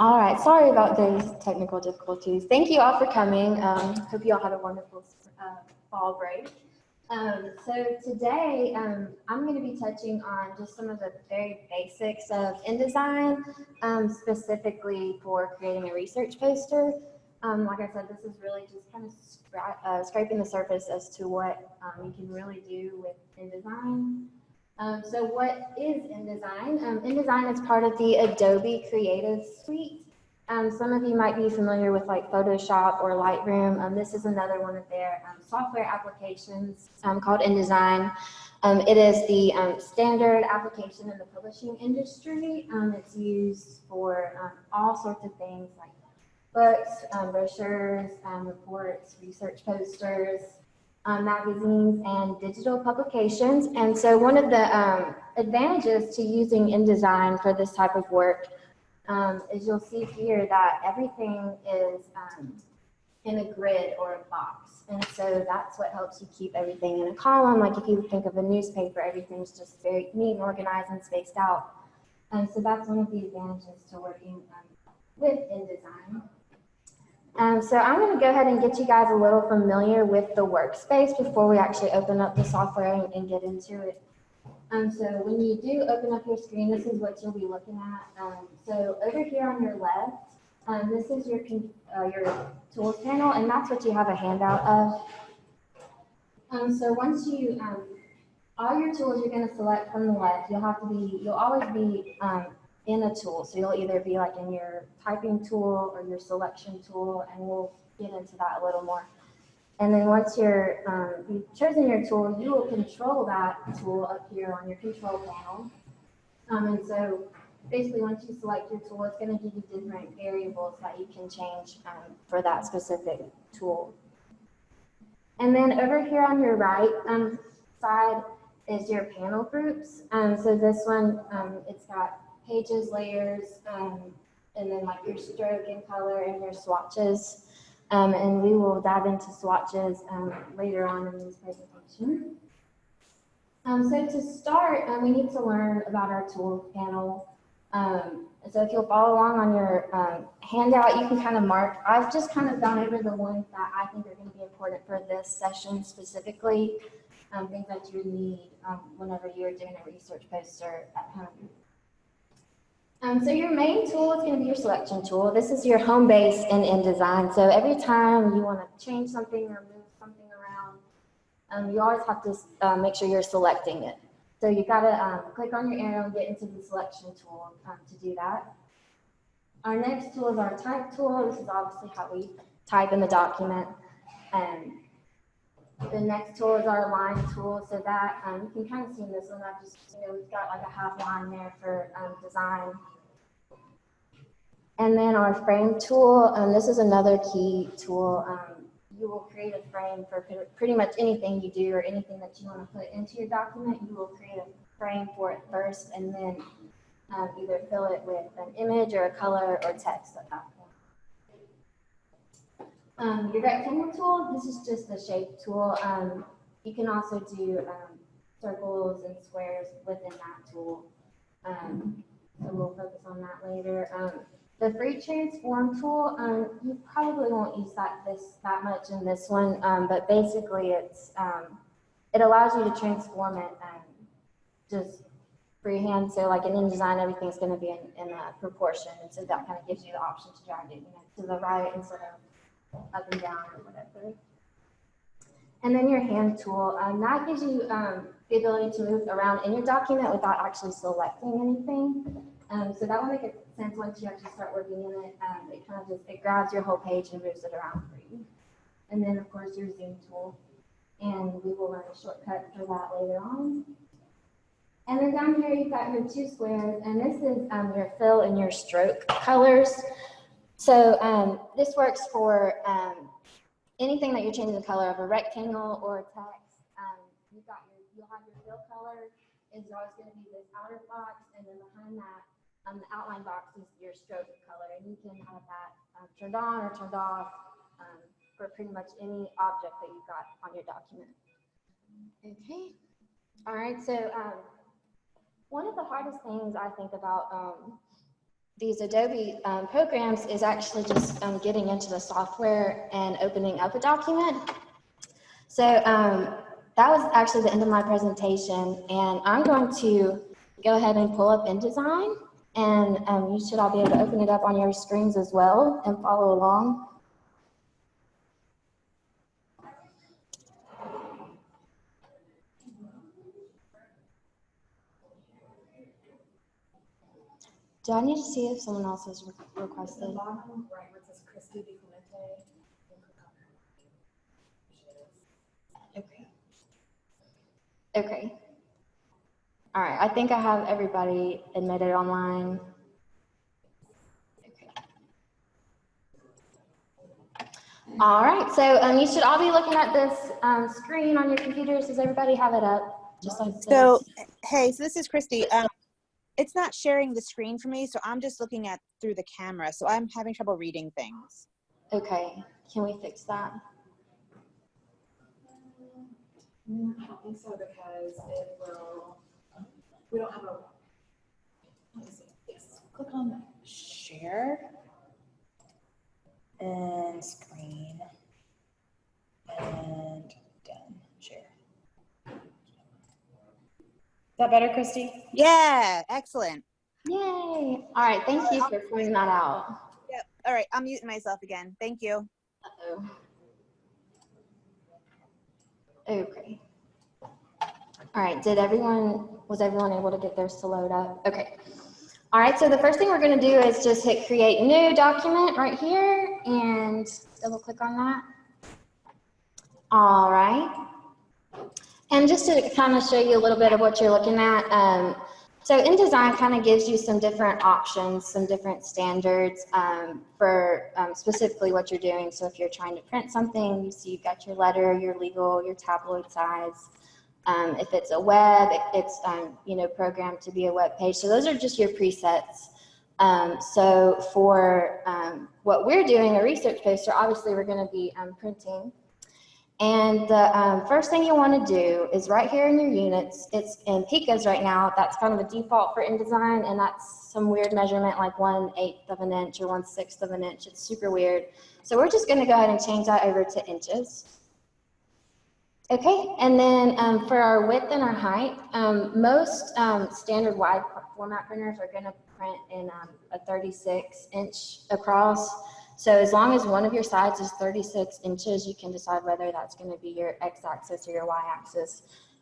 All right, sorry about those technical difficulties. Thank you all for coming. Hope you all had a wonderful fall break. So today I'm going to be touching on just some of the very basics of InDesign, specifically for creating a research poster. Like I said, this is really just kind of scraping the surface as to what you can really do with InDesign. So what is InDesign? InDesign is part of the Adobe Creative Suite. Some of you might be familiar with like Photoshop or Lightroom. This is another one of their software applications called InDesign. It is the standard application in the publishing industry. It's used for all sorts of things like books, brochures, reports, research posters, magazines, and digital publications. And so one of the advantages to using InDesign for this type of work is you'll see here that everything is in a grid or a box. And so that's what helps you keep everything in a column. Like if you think of a newspaper, everything's just very neat and organized and spaced out. And so that's one of the advantages to working with InDesign. So I'm going to go ahead and get you guys a little familiar with the workspace before we actually open up the software and get into it. So when you do open up your screen, this is what you'll be looking at. So over here on your left, this is your tools panel, and that's what you have a handout of. So once you, all your tools you're going to select from the left, you'll always be in a tool. So you'll either be like in your typing tool or your selection tool, and we'll get into that a little more. And then once you've chosen your tool, you will control that tool up here on your control panel. And so basically once you select your tool, it's going to give you different variables that you can change for that specific tool. And then over here on your right side is your panel groups. So this one, it's got pages, layers, and then like your stroke and color and your swatches. And we will dive into swatches later on in this presentation. So to start, we need to learn about our tool panel. So if you'll follow along on your handout, you can kind of mark. I've just kind of gone over the ones that I think are going to be important for this session specifically, things that you need whenever you're doing a research poster at home. So your main tool is going to be your selection tool. This is your home base in InDesign. So every time you want to change something or move something around, you always have to make sure you're selecting it. So you've got to click on your arrow and get into the selection tool to do that. Our next tool is our type tool. This is obviously how we type in the document. The next tool is our line tool. So that you can kind of see in this one, I've just, we've got like a half line there for design. And then our frame tool, this is another key tool. You will create a frame for pretty much anything you do or anything that you want to put into your document. You will create a frame for it first and then either fill it with an image or a color or text at that point. Your rectangle tool, this is just a shape tool. You can also do circles and squares within that tool. So we'll focus on that later. The free transform tool, you probably won't use that much in this one, but basically it allows you to transform it just freehand. So like in InDesign, everything's going to be in a proportion, and so that kind of gives you the option to drag it to the right instead of up and down or whatever. And then your hand tool, that gives you the ability to move around in your document without actually selecting anything. So that will make sense once you actually start working in it. It kind of it grabs your whole page and moves it around for you. And then of course your zoom tool, and we will learn a shortcut for that later on. And then down here you've got your two squares, and this is your fill and your stroke colors. So this works for anything that you're changing the color of, a rectangle or a text. You'll have your fill color is always going to be this outer box, and then behind that, the outline box is your stroke color, and you can have that turned on or turned off for pretty much any object that you've got on your document. Okay. All right. So one of the hardest things I think about these Adobe programs is actually just getting into the software and opening up a document. So that was actually the end of my presentation, and I'm going to go ahead and pull up InDesign, and you should all be able to open it up on your screens as well and follow along. Do I need to see if someone else has requested? At the bottom right where it says Christy Di Clemente. Okay. Okay. All right, I think I have everybody admitted online. Okay. All right, so you should all be looking at this screen on your computers. Does everybody have it up? Just like this? So, hey, so this is Christy. It's not sharing the screen for me, so I'm just looking at through the camera. So I'm having trouble reading things. Okay, can we fix that? I don't think so because it will, we don't have a, let me see, yes, click on share and screen and done, share. Is that better, Christy? Yeah, excellent. Yay! All right, thank you for pointing that out. Yep. All right, I'm muting myself again. Thank you. Uh-oh. Okay. All right, was everyone able to get theirs to load up? Okay. All right, so the first thing we're going to do is just hit create new document right here and double click on that. All right. And just to kind of show you a little bit of what you're looking at, so InDesign kind of gives you some different options, some different standards for specifically what you're doing. So if you're trying to print something, you see you've got your letter, your legal, your tabloid size. If it's a web, it's programmed to be a web page. So those are just your presets. So for what we're doing, a research poster, obviously we're going to be printing. And the first thing you want to do is right here in your units, it's in picas right now. That's kind of a default for InDesign, and that's some weird measurement like 1/8 of an inch or 1/6 of an inch. It's super weird. So we're just going to go ahead and change that over to inches. Okay, and then for our width and our height, most standard wide format printers are going to print in a 36-inch across. So as long as one of your sides is 36 inches, you can decide whether that's going to be your x-axis or your y-axis.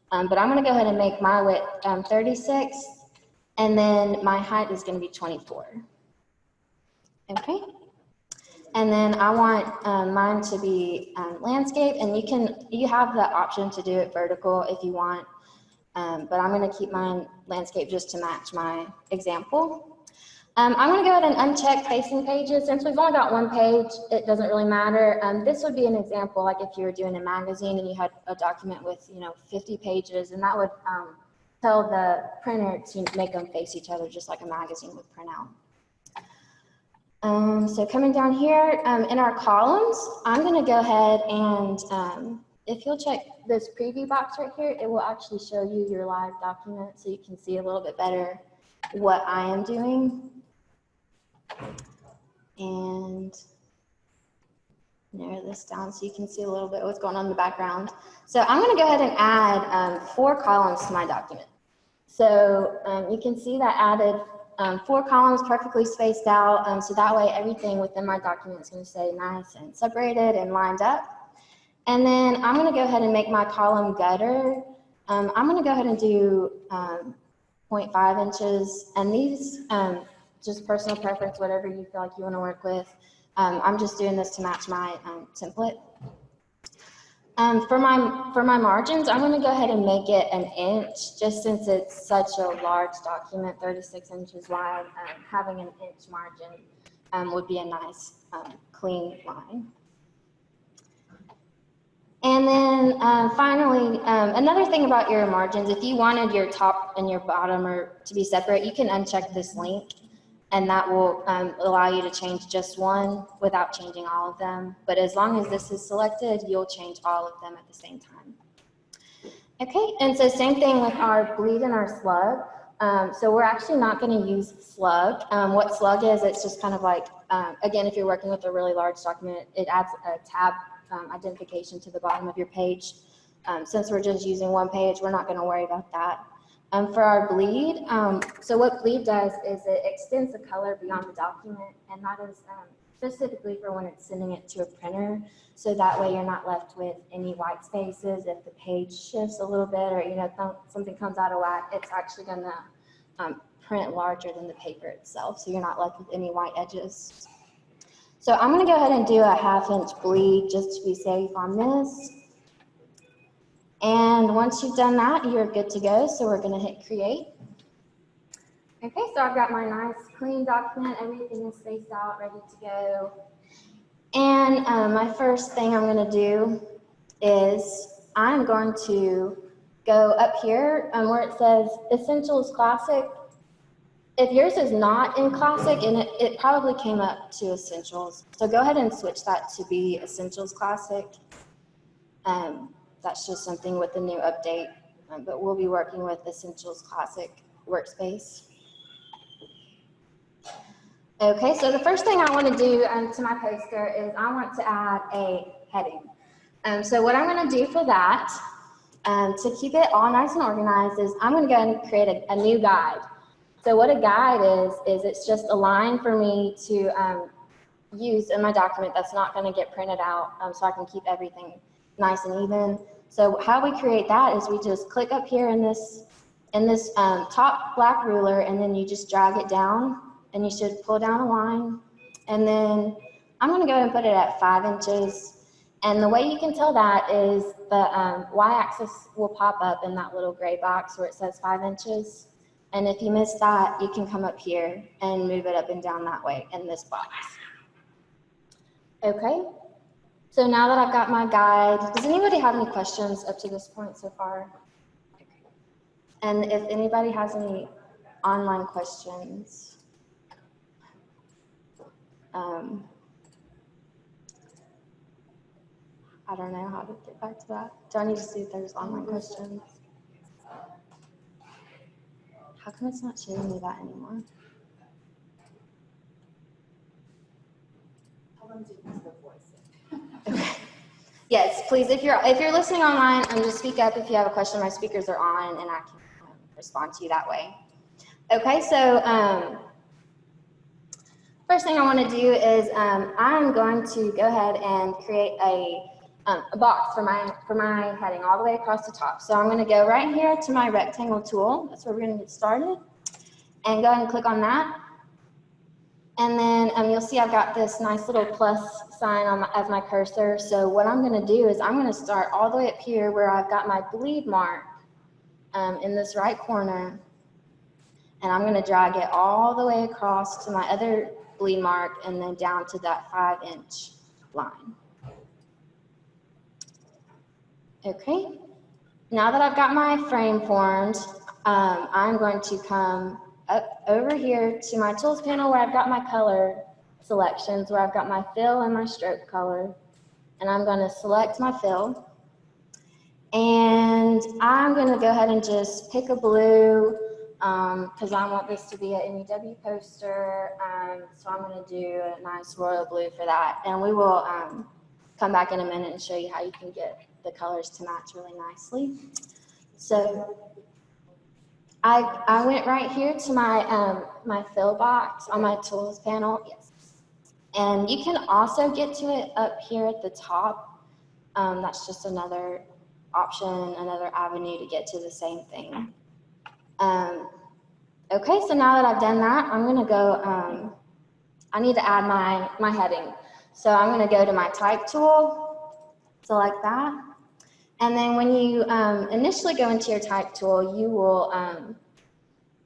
But I'm going to go ahead and make my width 36, and then my height is going to be 24. Okay. And then I want mine to be landscape, and you have the option to do it vertical if you want, but I'm going to keep mine landscape just to match my example. I'm going to go ahead and uncheck facing pages. Since we've only got one page, it doesn't really matter. This would be an example, like if you were doing a magazine and you had a document with 50 pages, and that would tell the printer to make them face each other just like a magazine would print out. So coming down here in our columns, I'm going to go ahead and if you'll check this preview box right here, it will actually show you your live document so you can see a little bit better what I am doing. And narrow this down so you can see a little bit what's going on in the background. So I'm going to go ahead and add 4 columns to my document. So you can see that added 4 columns perfectly spaced out, so that way everything within my document is going to stay nice and separated and lined up. And then I'm going to go ahead and make my column gutter. I'm going to go ahead and do 0.5 inches, and these just personal preference, whatever you feel like you want to work with. I'm just doing this to match my template. For my margins, I'm going to go ahead and make it 1 inch, just since it's such a large document, 36 inches wide. Having 1 inch margin would be a nice clean line. And then finally, another thing about your margins, if you wanted your top and your bottom to be separate, you can uncheck this link, and that will allow you to change just one without changing all of them. But as long as this is selected, you'll change all of them at the same time. Okay, and so same thing with our bleed and our slug. So we're actually not going to use slug. What slug is, it's just kind of like, again, if you're working with a really large document, it adds a tab identification to the bottom of your page. Since we're just using one page, we're not going to worry about that. For our bleed, so what bleed does is it extends the color beyond the document, and that is specifically for when it's sending it to a printer. So that way you're not left with any white spaces. If the page shifts a little bit, or something comes out of whack, it's actually going to print larger than the paper itself. So you're not left with any white edges. So I'm going to go ahead and do a 1/2 inch bleed just to be safe on this. And once you've done that, you're good to go. So we're going to hit create. Okay, so I've got my nice clean document. Everything is spaced out, ready to go. And my first thing I'm going to do is I'm going to go up here where it says Essentials Classic. If yours is not in Classic, and it probably came up to Essentials. So go ahead and switch that to be Essentials Classic. That's just something with the new update, but we'll be working with Essentials Classic workspace. Okay, so the first thing I want to do to my poster is I want to add a heading. So what I'm going to do for that, to keep it all nice and organized, is I'm going to go and create a new guide. So what a guide is it's just a line for me to use in my document that's not going to get printed out, so I can keep everything nice and even. So how we create that is we just click up here in this top black ruler, and then you just drag it down, and you should pull down a line. And then I'm going to go and put it at 5 inches. And the way you can tell that is the y-axis will pop up in that little gray box where it says 5 inches. And if you miss that, you can come up here and move it up and down that way in this box. Okay. So now that I've got my guide, does anybody have any questions up to this point so far? Okay. And if anybody has any online questions, I don't know how to get back to that. Do I need to see if there's online questions? How come it's not showing me that anymore? Okay. Yes, please, if you're listening online, just speak up if you have a question. My speakers are on, and I can respond to you that way. Okay, so first thing I want to do is I'm going to go ahead and create a box for my heading all the way across the top. So I'm going to go right here to my rectangle tool. That's where we're going to get started, and go ahead and click on that. And then you'll see I've got this nice little plus sign as my cursor. So what I'm going to do is I'm going to start all the way up here where I've got my bleed mark in this right corner, and I'm going to drag it all the way across to my other bleed mark, and then down to that 5 inch line. Okay, now that I've got my frame formed, I'm going to come up over here to my tools panel where I've got my color selections, where I've got my fill and my stroke color, and I'm going to select my fill, and I'm going to go ahead and just pick a blue because I want this to be an MEW poster, so I'm going to do a nice royal blue for that, and we will come back in a minute and show you how you can get the colors to match really nicely. So I went right here to my my fill box on my tools panel. Yes, and you can also get to it up here at the top. That's just another option, another avenue to get to the same thing. Okay, so now that I've done that, I'm going to go. I need to add my heading, so I'm going to go to my type tool, select that. And then when you initially go into your type tool, you will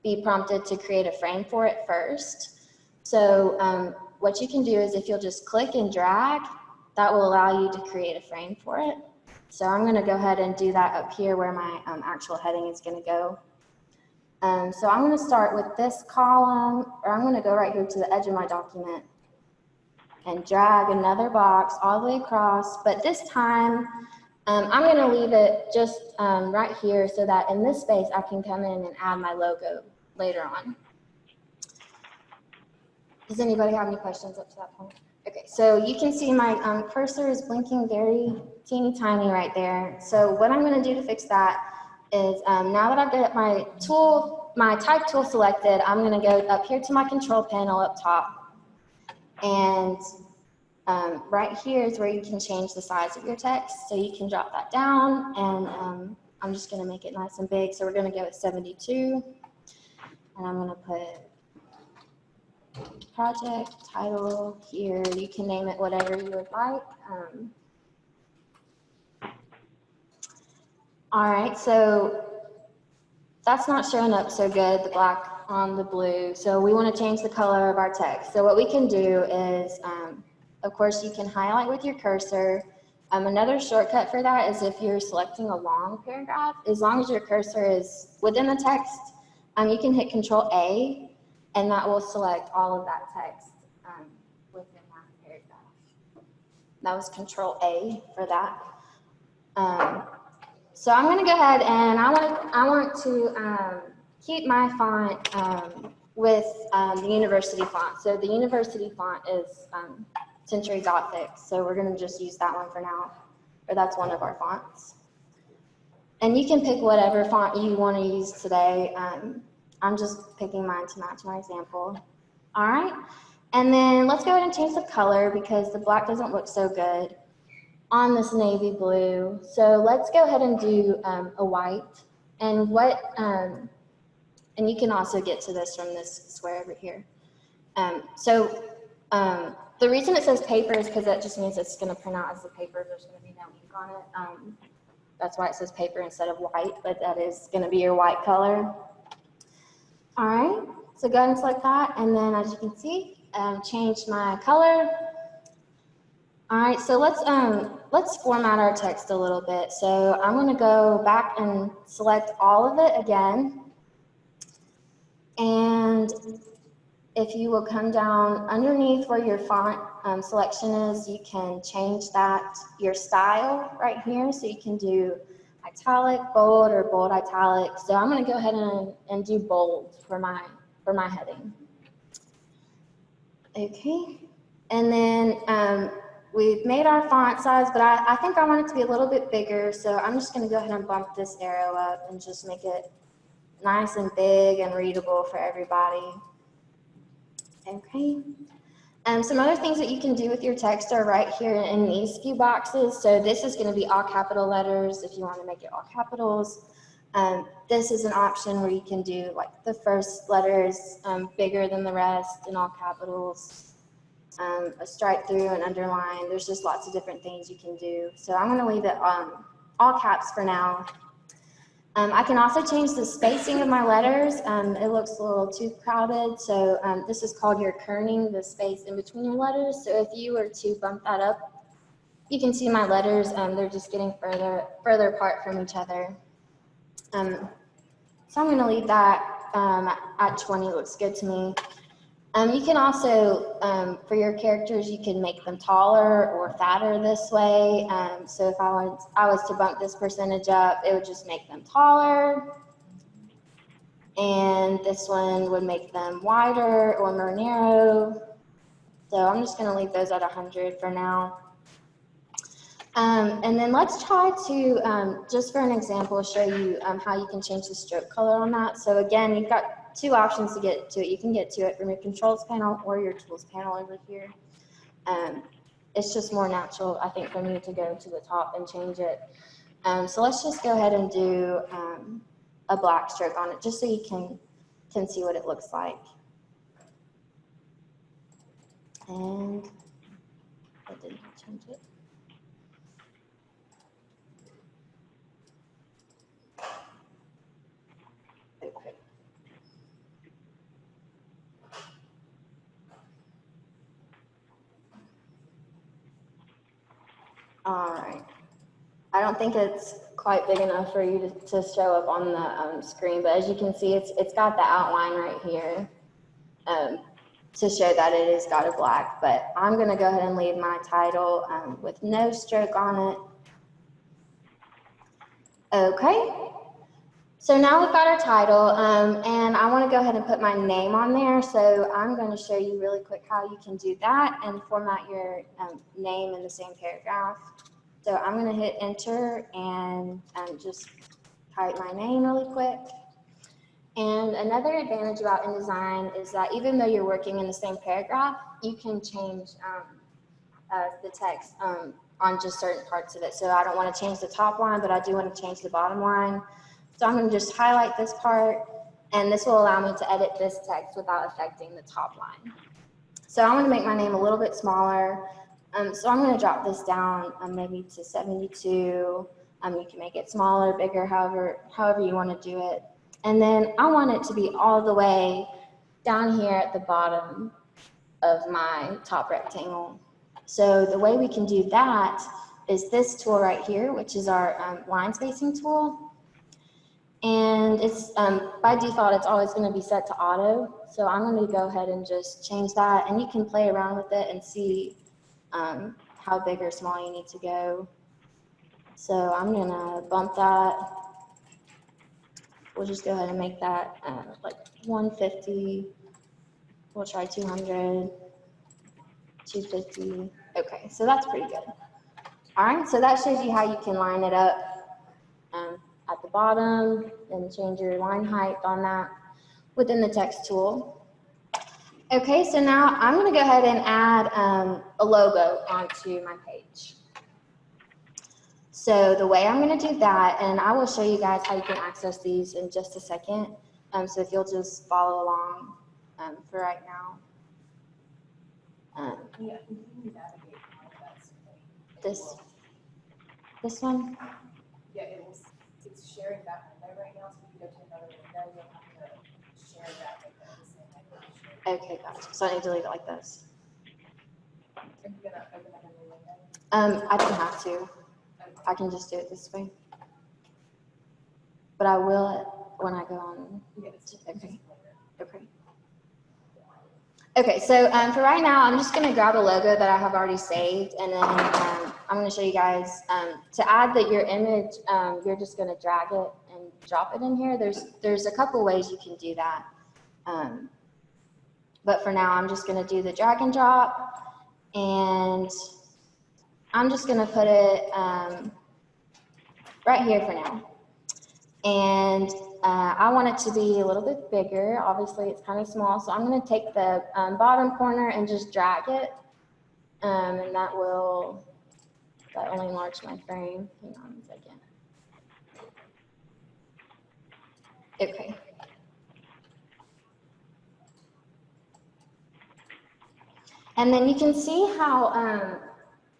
be prompted to create a frame for it first. So what you can do is if you'll just click and drag, that will allow you to create a frame for it. So I'm going to go ahead and do that up here where my actual heading is going to go. So I'm going to start with this column, or I'm going to go right here to the edge of my document and drag another box all the way across, but this time I'm going to leave it just right here so that in this space I can come in and add my logo later on. Does anybody have any questions up to that point? Okay, so you can see my cursor is blinking very teeny tiny right there. So what I'm going to do to fix that is now that I've got my tool, my type tool selected, I'm going to go up here to my control panel up top. And right here is where you can change the size of your text. So you can drop that down, and I'm just going to make it nice and big. So we're going to go with 72. And I'm going to put project title here. You can name it whatever you would like. All right, so that's not showing up so good, the black on the blue. So we want to change the color of our text. So what we can do is, of course, you can highlight with your cursor. Another shortcut for that is if you're selecting a long paragraph, as long as your cursor is within the text, you can hit Control A, and that will select all of that text within that paragraph. That was Control A for that. So I'm going to go ahead and I want to keep my font with the university font. So the university font is Century Gothic. So we're going to just use that one for now, or that's one of our fonts. And you can pick whatever font you want to use today. I'm just picking mine to match my example. All right, and then let's go ahead and change the color because the black doesn't look so good on this navy blue. So let's go ahead and do a white. And and you can also get to this from this square over here. The reason it says paper is because that just means it's going to print out as the paper. There's going to be no ink on it. That's why it says paper instead of white, but that is going to be your white color. All right, so go ahead and select that, and then as you can see, change my color. All right, so let's format our text a little bit. So I'm going to go back and select all of it again, and if you will come down underneath where your font selection is, you can change that your style right here. So you can do italic, bold, or bold italic. So I'm going to go ahead and do bold for my heading. Okay, and then we've made our font size, but I think I want it to be a little bit bigger. So I'm just going to go ahead and bump this arrow up and just make it nice and big and readable for everybody. Okay. Some other things that you can do with your text are right here in these few boxes. So this is going to be all capital letters if you want to make it all capitals. This is an option where you can do like the first letters bigger than the rest in all capitals, a strike through, an underline. There's just lots of different things you can do. So I'm going to leave it all caps for now. I can also change the spacing of my letters. It looks a little too crowded, so this is called your kerning, the space in between your letters. So if you were to bump that up, you can see my letters, they're just getting further apart from each other. So I'm going to leave that at 20, looks good to me. You can also, for your characters, you can make them taller or fatter this way. So if I was to bump this percentage up, it would just make them taller. And this one would make them wider or more narrow. So I'm just going to leave those at 100 for now. And then let's try to, just for an example, show you how you can change the stroke color on that. So again, you've got two options to get to it. You can get to it from your controls panel or your tools panel over here. It's just more natural, I think, for me to go to the top and change it. So let's just go ahead and do a black stroke on it, just so you can see what it looks like. And I didn't change it. Okay. All right. I don't think it's quite big enough for you to show up on the screen, but as you can see, it's got the outline right here to show that it has got a black. But I'm going to go ahead and leave my title with no stroke on it. Okay. So now we've got our title, and I want to go ahead and put my name on there. So I'm going to show you really quick how you can do that and format your name in the same paragraph. So I'm going to hit enter and just type my name really quick. And another advantage about InDesign is that even though you're working in the same paragraph, you can change the text on just certain parts of it. So I don't want to change the top line, but I do want to change the bottom line. So I'm going to just highlight this part, and this will allow me to edit this text without affecting the top line. So I'm going to make my name a little bit smaller. So I'm going to drop this down maybe to 72. You can make it smaller, bigger, however you want to do it. And then I want it to be all the way down here at the bottom of my top rectangle. So the way we can do that is this tool right here, which is our line spacing tool. And it's by default, it's always going to be set to auto. So I'm going to go ahead and just change that, and you can play around with it and see how big or small you need to go. So I'm going to bump that. We'll just go ahead and make that like 150. We'll try 200, 250. Okay, so that's pretty good. All right, so that shows you how you can line it up at the bottom and change your line height on that within the text tool. Okay, so now I'm going to go ahead and add a logo onto my page. So the way I'm going to do that, and I will show you guys how you can access these in just a second. So if you'll just follow along for right now. Yeah, can you navigate how that's This one? Yeah, it's sharing that window right now, so if you go to another window, you'll have to share that window the same way that you share. Okay, gotcha. So I need to leave it like this. Are you gonna open up a new window? I don't have to. I can just do it this way. But I will when I go on. Yes. Okay. Okay. Okay, so for right now, I'm just going to grab a logo that I have already saved, and then I'm going to show you guys to add your image. You're just going to drag it and drop it in here. There's a couple ways you can do that, but for now, I'm just going to do the drag and drop, and I'm just going to put it right here for now. And I want it to be a little bit bigger. Obviously, it's kind of small, so I'm going to take the bottom corner and just drag it, and that will only enlarge my frame. Hang on a second. Okay. And then you can see how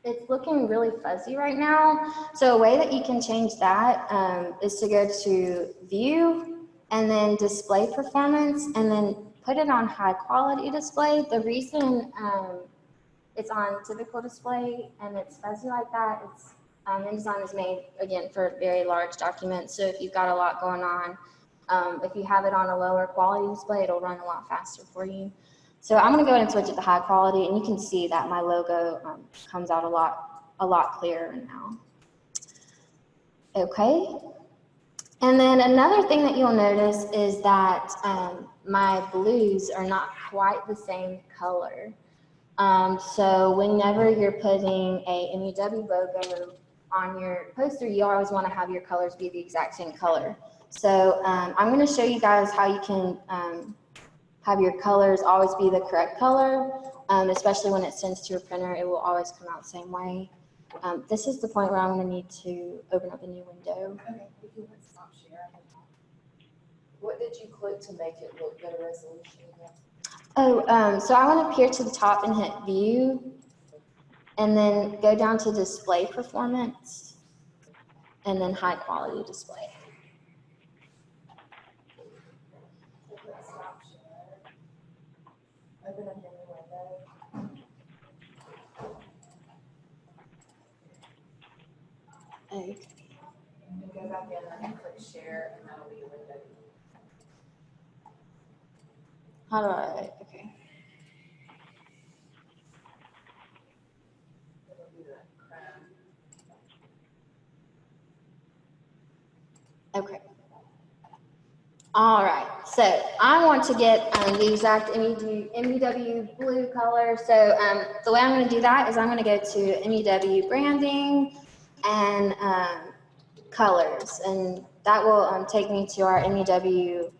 it's looking really fuzzy right now. So a way that you can change that is to go to View and then Display Performance and then put it on High Quality Display. The reason it's on Typical Display and it's fuzzy like that, it's InDesign is made, again, for very large documents. So if you've got a lot going on, if you have it on a lower quality display, it'll run a lot faster for you. So I'm going to go ahead and switch it to high quality, and you can see that my logo comes out a lot clearer now. Okay. And then another thing that you'll notice is that my blues are not quite the same color. So whenever you're putting a MEW logo on your poster, you always want to have your colors be the exact same color. So I'm going to show you guys how you can have your colors always be the correct color, especially when it sends to your printer, it will always come out the same way. This is the point where I'm going to need to open up a new window. Okay, if you would stop share. What did you click to make it look better resolution? Oh, so I want to appear to the top and hit View, and then go down to Display Performance, and then High Quality Display. Stop share. Open up your new window. Okay. And go back in and click share, and that'll be your window. How do I, okay. It'll be the crown. Okay. All right, so I want to get the exact MEW blue color. So the way I'm going to do that is I'm going to go to MEW branding and colors, and that will take me to our MEW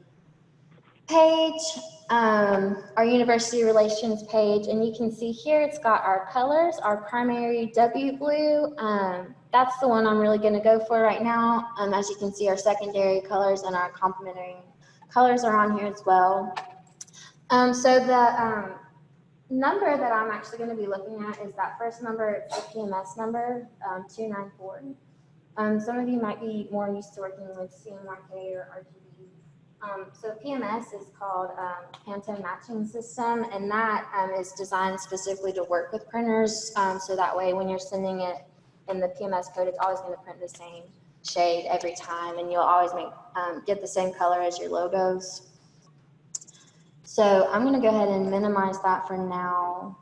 page, our university relations page, and you can see here it's got our colors, our primary W blue. That's the one I'm really going to go for right now. As you can see, our secondary colors and our complementary colors are on here as well. So the number that I'm actually going to be looking at is that first number. It's the PMS number, 294. Some of you might be more used to working with CMYK or RGB. So PMS is called Pantone Matching System, and that is designed specifically to work with printers. So that way when you're sending it in the PMS code, it's always going to print the same shade every time, and you'll always get the same color as your logos. So I'm going to go ahead and minimize that for now.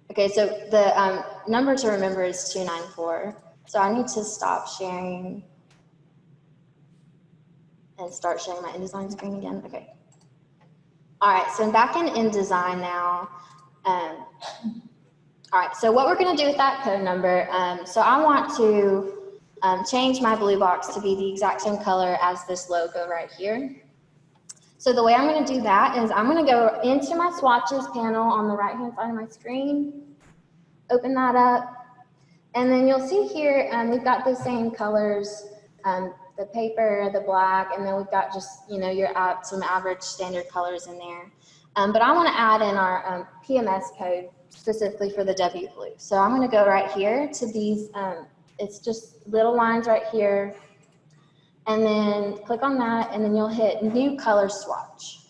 Okay, so the number to remember is 294. So I need to stop sharing and start sharing my InDesign screen again. Okay. All right, so I'm back in InDesign now. All right, so what we're going to do with that code number, so I want to change my blue box to be the exact same color as this logo right here. So the way I'm going to do that is I'm going to go into my Swatches panel on the right-hand side of my screen, open that up, and then you'll see here we've got the same colors, the paper, the black, and then we've got just, you know, some average standard colors in there. But I want to add in our PMS code specifically for the W blue. So I'm going to go right here to these, it's just little lines right here, and then click on that, and then you'll hit New Color Swatch.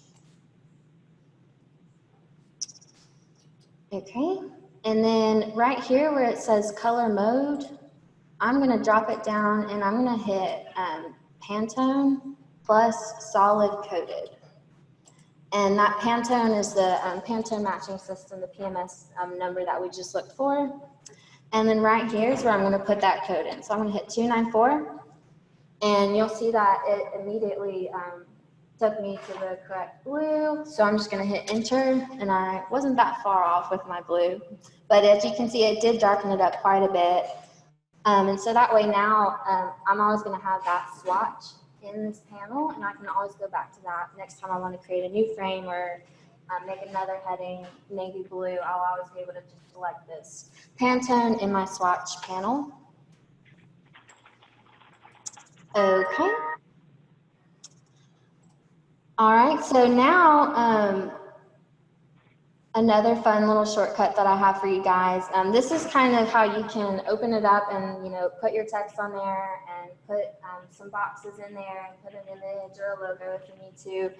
Okay, and then right here where it says Color Mode, I'm going to drop it down, and I'm going to hit Pantone plus Solid Coated. And that Pantone is the Pantone Matching System, the PMS number that we just looked for. And then right here is where I'm going to put that code in. So I'm going to hit 294, and you'll see that it immediately took me to the correct blue. So I'm just going to hit Enter, and I wasn't that far off with my blue. But as you can see, it did darken it up quite a bit. And so that way now I'm always going to have that swatch in this panel, and I can always go back to that next time I want to create a new frame or make another heading navy blue. I'll always be able to just select this Pantone in my swatch panel. Okay. All right, so now another fun little shortcut that I have for you guys. This is kind of how you can open it up and, you know, put your text on there and put some boxes in there and put an image or a logo if you need to.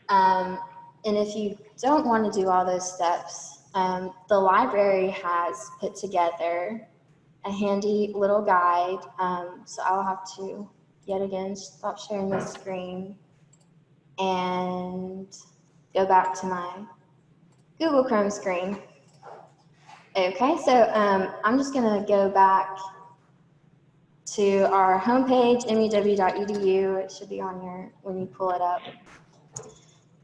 And if you don't want to do all those steps, the library has put together a handy little guide. So I'll have to, yet again, stop sharing the screen and go back to my Google Chrome screen. Okay, so I'm just going to go back to our homepage, mew.edu. It should be on your, when you pull it up.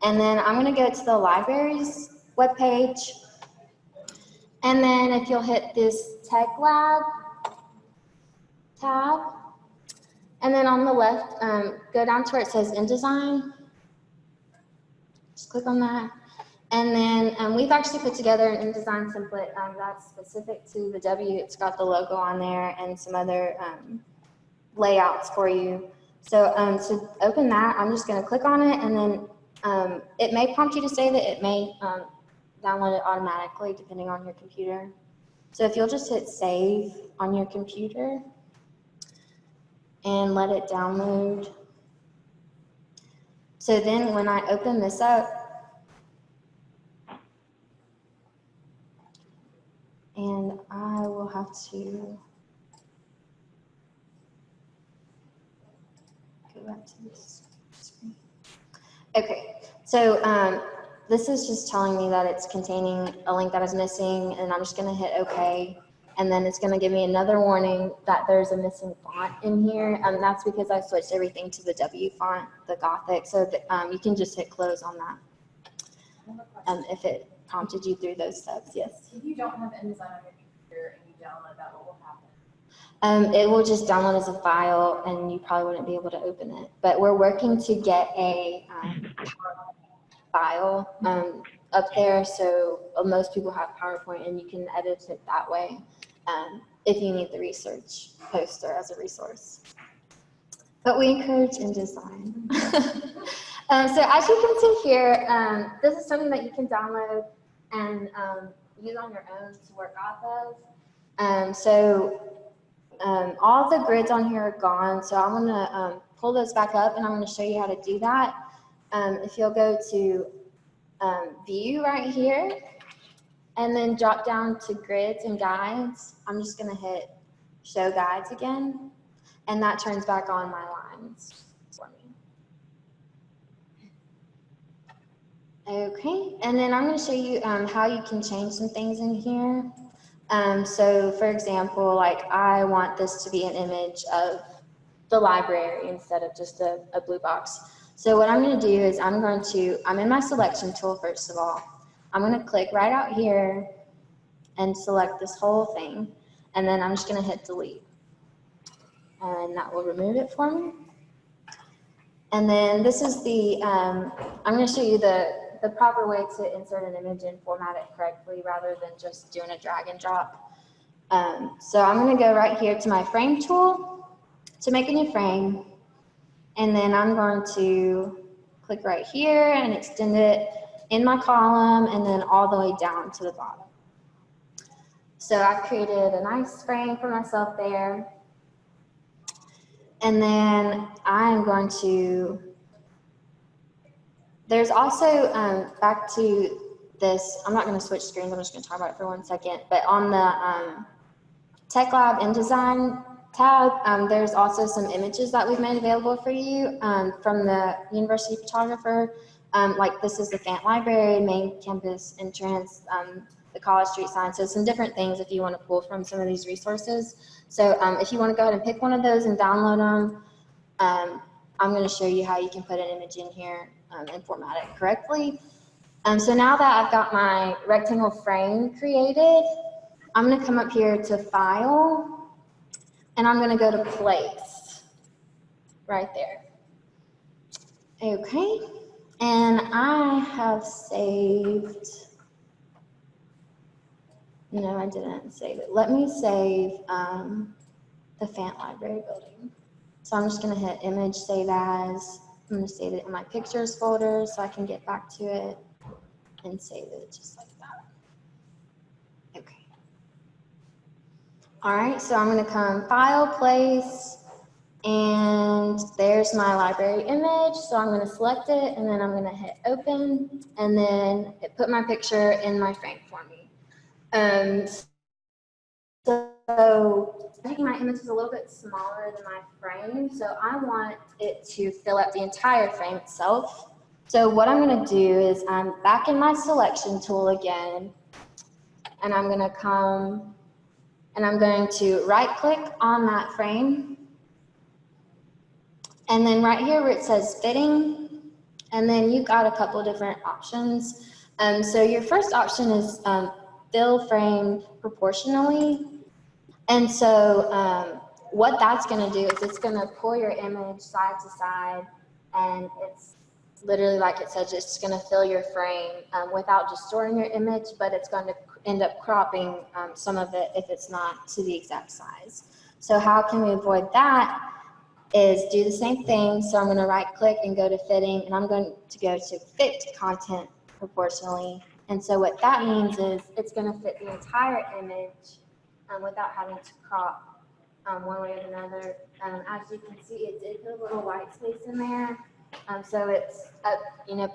And then I'm going to go to the libraries webpage. And then if you'll hit this Tech Lab tab, and then on the left, go down to where it says InDesign. Just click on that. And then we've actually put together an InDesign template that's specific to the W. It's got the logo on there and some other layouts for you. So to open that, I'm just going to click on it, and then it may prompt you to save it. It may download it automatically depending on your computer. So if you'll just hit save on your computer and let it download. So then when I open this up, and I will have to go back to this screen. Okay, so this is just telling me that it's containing a link that is missing, and I'm just going to hit OK. and then it's going to give me another warning that there's a missing font in here. That's because I switched everything to the W font, the Gothic, so that, you can just hit close on that if it prompted you through those steps. Yes. If you don't have InDesign on your computer and you download that, what will happen? It will just download as a file, and you probably wouldn't be able to open it. But we're working to get a file up there, so most people have PowerPoint, and you can edit it that way if you need the research poster as a resource. But we encourage InDesign. So as you can see here, this is something that you can download and use on your own to work off of. All the grids on here are gone, so I'm going to pull those back up, and I'm going to show you how to do that. If you'll go to View right here, and then drop down to Grids and Guides, I'm just going to hit Show Guides again, and that turns back on my lines for me. Okay, and then I'm going to show you how you can change some things in here. So for example, like I want this to be an image of the library instead of just a blue box. So what I'm going to do is I'm in my selection tool first of all. I'm going to click right out here and select this whole thing, and then I'm just going to hit delete. And that will remove it for me. And then this is the, I'm going to show you the proper way to insert an image and format it correctly rather than just doing a drag and drop. So I'm going to go right here to my frame tool to make a new frame. And then I'm going to click right here and extend it in my column and then all the way down to the bottom. So I've created a nice frame for myself there. And then I'm going to, there's also, back to this, I'm not going to switch screens, I'm just going to talk about it for 1 second, but on the Tech Lab InDesign tab, there's also some images that we've made available for you from the University Photographer. Like this is the Fant Library, main campus entrance, the College Street sign, so some different things if you want to pull from some of these resources. So if you want to go ahead and pick one of those and download them, I'm going to show you how you can put an image in here and format it correctly. So now that I've got my rectangle frame created, I'm going to come up here to File, and I'm going to go to Place, right there. Okay, and I have saved, no, I didn't save it. Let me save the Fant Library building. So I'm just going to hit Image, Save As. I'm going to save it in my Pictures folder so I can get back to it and save it just like that. Okay. All right, so I'm going to come File, Place, and there's my library image. So I'm going to select it, and then I'm going to hit Open, and then it put my picture in my frame for me. So I think my image is a little bit smaller than my frame, so I want it to fill up the entire frame itself. So what I'm going to do is I'm back in my selection tool again, and I'm going to come and I'm going to right click on that frame, and then right here where it says fitting, and then you've got a couple different options. So your first option is fill frame proportionally. And so what that's going to do is it's going to pull your image side to side, and it's literally like it says, it's going to fill your frame without distorting your image, but it's going to end up cropping some of it if it's not to the exact size. So how can we avoid that is do the same thing. So I'm going to right click and go to fitting, and I'm going to go to fit content proportionally. And so what that means is it's going to fit the entire image without having to crop one way or another. As you can see, it did put a little white space in there. So it's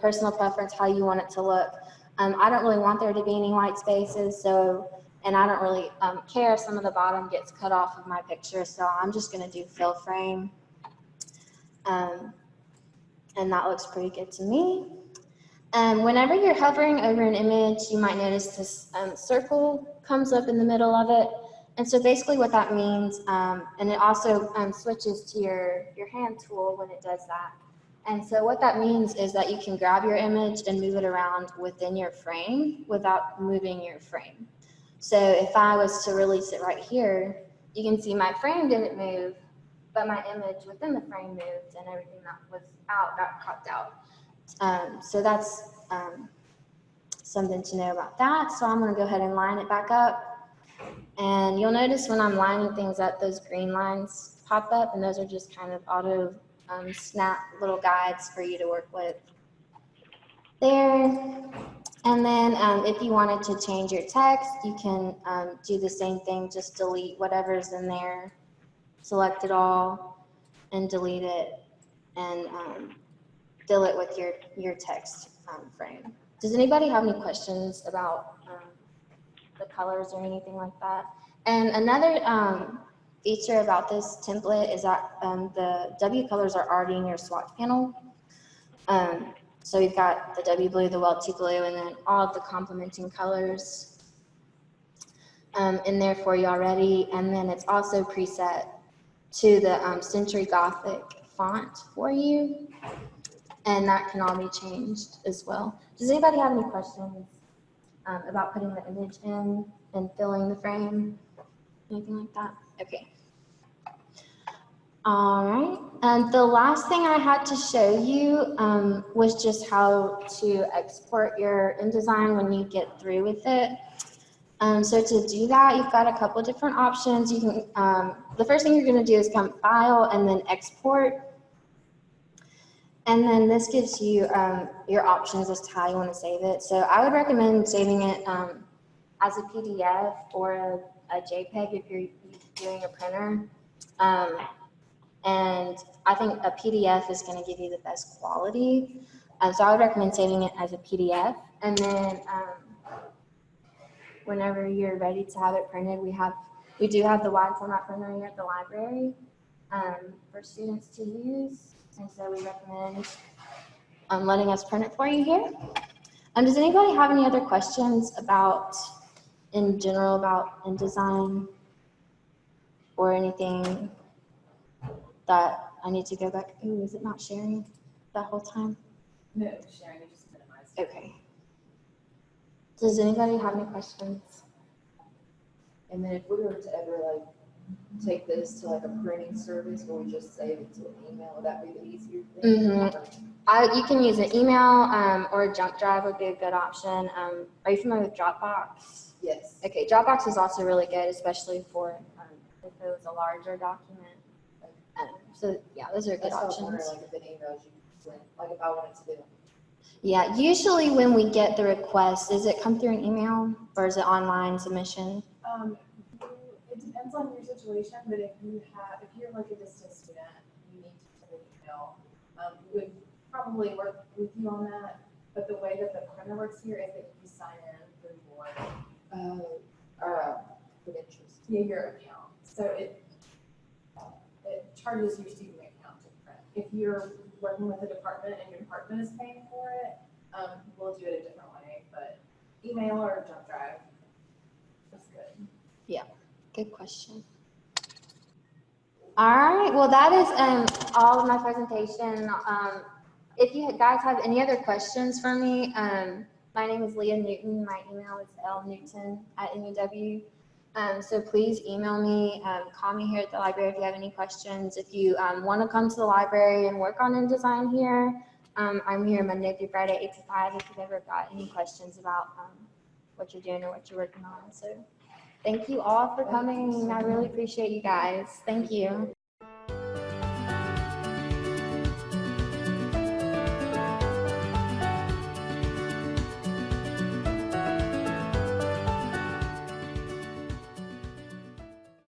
personal preference how you want it to look. I don't really want there to be any white spaces, so, and I don't really care if some of the bottom gets cut off of my picture, so I'm just going to do fill frame. And that looks pretty good to me. Whenever you're hovering over an image, you might notice this circle comes up in the middle of it. And so basically what that means, and it also switches to your hand tool when it does that. And so what that means is that you can grab your image and move it around within your frame without moving your frame. So if I was to release it right here, you can see my frame didn't move, but my image within the frame moved and everything that was out got cropped out. So that's something to know about that. So I'm gonna go ahead and line it back up. And you'll notice when I'm lining things up, those green lines pop up, and those are just kind of auto snap little guides for you to work with there. And then if you wanted to change your text, you can do the same thing, just delete whatever's in there, select it all, and delete it, and fill it with your text frame. Does anybody have any questions about the colors or anything like that? And another feature about this template is that the W colors are already in your swatch panel. So we've got the W blue, the Welty blue, and then all of the complementing colors in there for you already. And then it's also preset to the Century Gothic font for you. And that can all be changed as well. Does anybody have any questions about putting the image in and filling the frame? Anything like that? Okay. All right. And the last thing I had to show you was just how to export your InDesign when you get through with it. So to do that, you've got a couple different options. You can. The first thing you're going to do is come File and then Export. And then this gives you your options as to how you want to save it. So I would recommend saving it as a PDF or a JPEG if you're doing a printer. And I think a PDF is going to give you the best quality. So I would recommend saving it as a PDF. And then whenever you're ready to have it printed, we do have the wide format printer here at the library for students to use. And so we recommend letting us print it for you here. Does anybody have any other questions in general about InDesign or anything that I need to go back? Ooh, is it not sharing that whole time? No, sharing, you just minimize. Okay. Does anybody have any questions? And then if we were to ever like take this to like a printing service where we just save it to an email, would that be the easier thing? You can use an email or a jump drive would be a good option. Are you familiar with Dropbox? Yes. Okay, Dropbox is also really good, especially for if it was a larger document. So yeah, those are good That's what I was options. wondering, like if it emails you, like if I wanted to do. Yeah, usually when we get the request, does it come through an email or is it online submission? It depends on your situation, but if you're like a distance student, you need to send an email. We would probably work with you on that, but the way that the printer works here is that you sign in through your Credentials. your account. So it charges your student account to print. If you're working with a department and your department is paying for it, we'll do it a different way, but email or jump drive is good. Yeah, good question. All right, well that is all of my presentation. If you guys have any other questions for me, my name is Leah Newton. My email is lnewton@NEW. So please email me, call me here at the library if you have any questions. If you want to come to the library and work on InDesign here, I'm here Monday through Friday, 8 to 5 if you've ever got any questions about what you're doing or what you're working on. So thank you all for coming. I really appreciate you guys. Thank you.